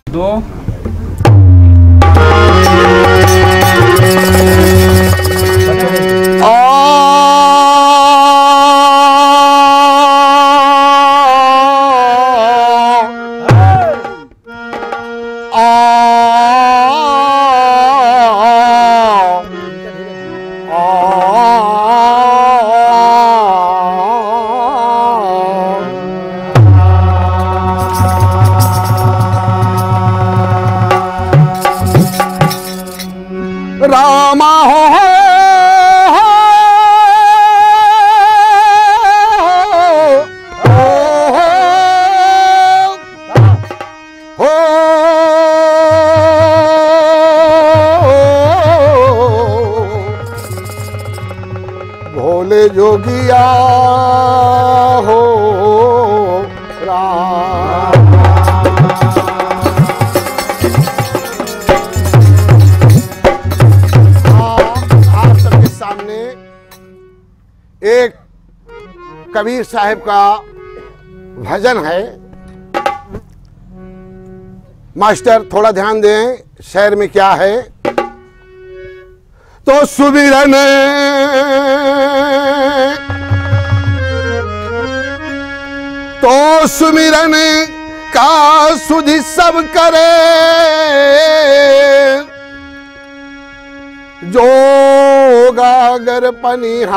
दो रामा हो भोले जोगिया हो राम। एक कबीर साहब का भजन है। मास्टर थोड़ा ध्यान दें, शेर में क्या है। तो सुमिरन का सुधि सब करे, जोगागर पनिहार।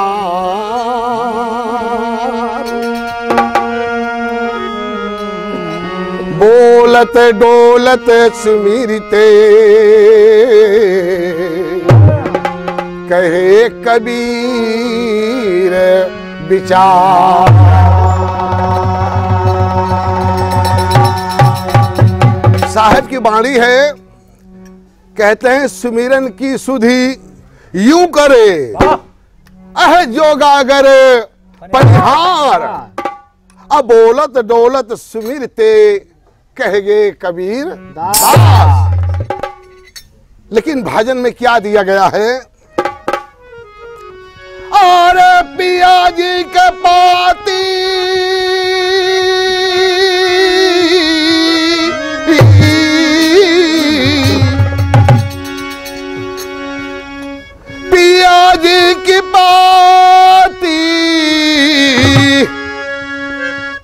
बोलत डोलत सुमिरते, कहे कबीर विचार। साहब की वाणी है, कहते हैं सुमिरन की सुधि यूं करे, अह जोगागर पनिहार। अब बोलत डोलत सुमिरते, कहेगे कबीर दास। लेकिन भजन में क्या दिया गया है। और पिया जी के पाती की पाती,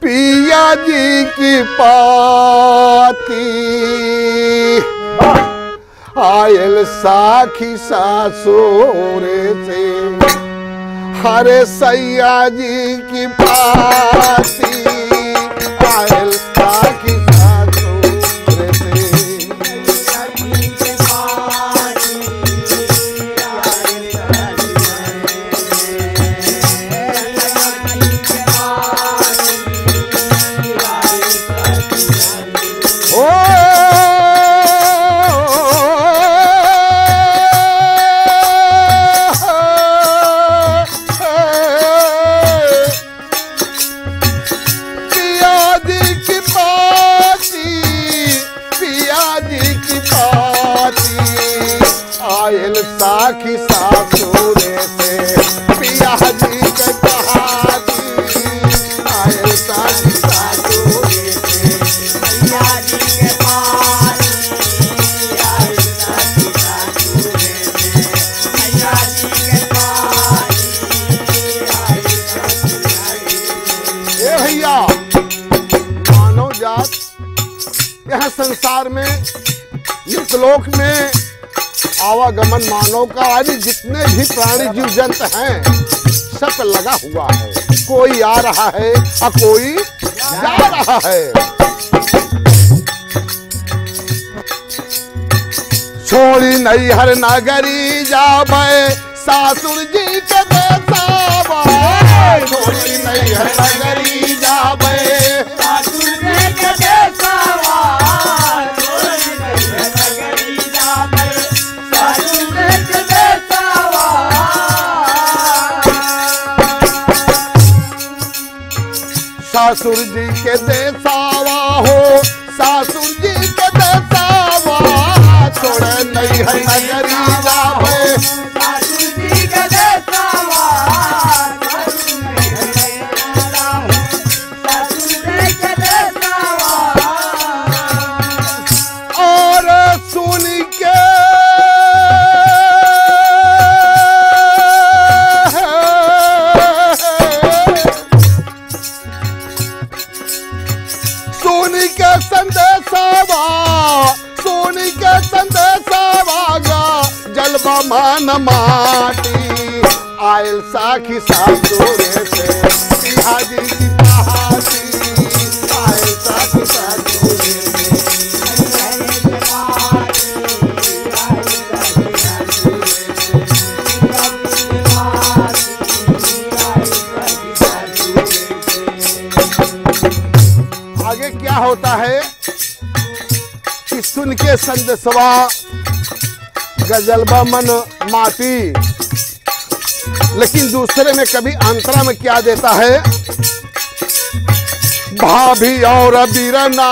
पिया जी की पाती, आयल साखी सासुरे से, हरे सैया जी की पाती, आयल साखी सासुरे से। साखी सासुरे से, पिया जी के कहाती, आयल साखी सासुरे से, पिया जी के पाती, आयल साखी सासुरे से, पिया जी के पाती, आयल साखी सासुरे से। ए भैया, मानव जात यह संसार में, इस लोक में आवागमन मानव का आदि जितने भी प्राणी जीव जंत हैं, सब लगा हुआ है। कोई आ रहा है और कोई जा रहा है। छोड़ी नैहर नगरी जावे, सासुर जी के देसावा। छोड़ी नैहर नगरी जावे, सासुर जी के देसावा। सासुर जी के देसावा हो, सासुर जी के देसावा। छोड़े नैहर नगरी जावे, सासुर जी के देसावा। सासुर जी के मन माटी आयल साखी सासुरे से पिया जी की पहाड़ी आयल साखी सासुरे आगे क्या होता है कि सुन के संदेशवा गजलबा मन माटी, लेकिन दूसरे में कभी अंतरा में क्या देता है, भाभी और बीरना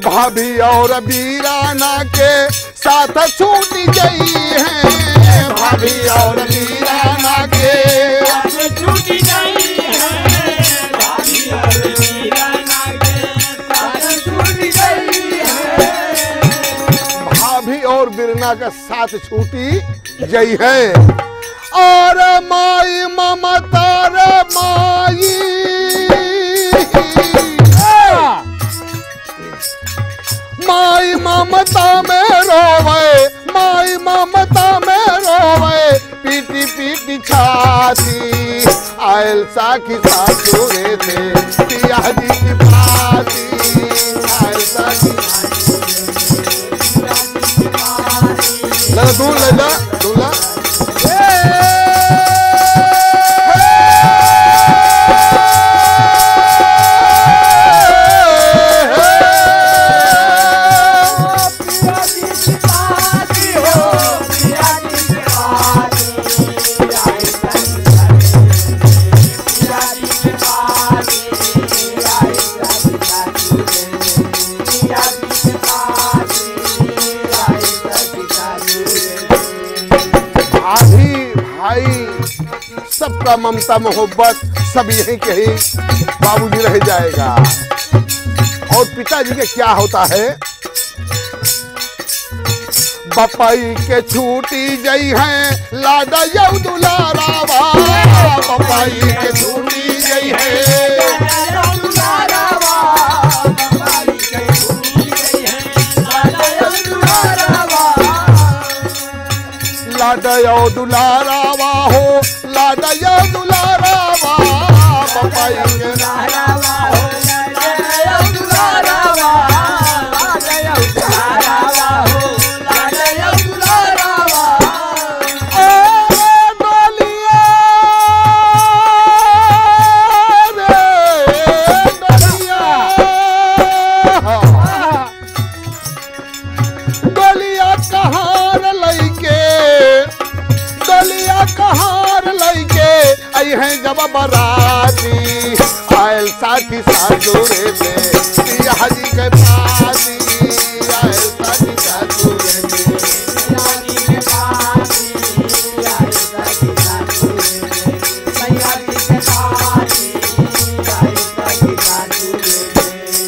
भाभी और बीराना के साथ छूट गई है, भाभी और बीराना के साथ छूट गई है, भाभी और बीराना के साथ छूट गई है, भाभी और बीरना का साथ छूटी गई है। और माई ममता रे माई माई ममता में रोवे, माई ममता में रोवे, पीटी पीटी छाती आयल साखी सासुरे थे पिया जी की पाती आयल साखी दूर ले जा दूल्हा सबका ममता मोहब्बत सब यहीं के ही बाबूजी रह जाएगा। और पिताजी के क्या होता है, बपाई के छूटी गई है लाडा यौ दुलारावा, बपाई के छूटी गई है लाडा यौ दुलारावा हो, लाडा यौ दुलारावा, बपाई के दुलारावा हो, लाडा यौ दुलारावा, लाडा यौ दुलारावा हो, लाडा यौ दुलारावा। ओ डोलिया रे डोलिया, डोलिया कहार लइके, डोलिया कहार लइके आई है जब बराती आयल साखी सासुरे से पिया जी के पाती आयल साखी सासुरे से पिया जी के पाती आयल साखी सासुरे से पिया जी के पाती आयल साखी सासुरे से।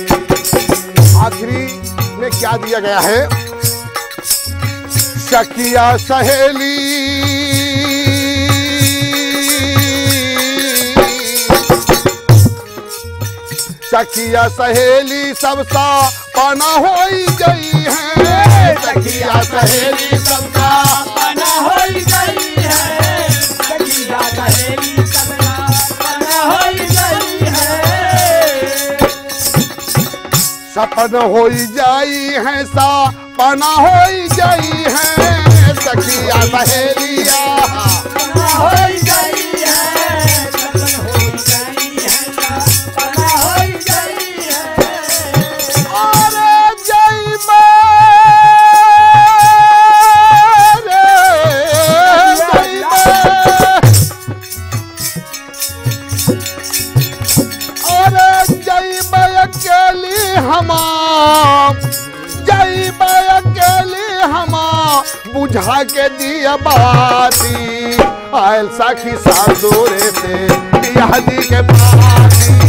आखिरी में क्या दिया गया है, सखिया सहेली सखिया सहेली सबसा पाना होई गई है, सखिया सहेली सबका पाना होई गई है, सखिया सहेली सबका पाना होई गई है, सपन होई जाई है सा पाना होई गई है, सखिया सहेलिया पाना होई गई है, सपन होई गई है सा पाना होई गई है। अरे जय अरे जय अकेली हमा, जय अकेली हमा बुझा के दिया बाती आयल साखी सासुरे से पिया जी के पाती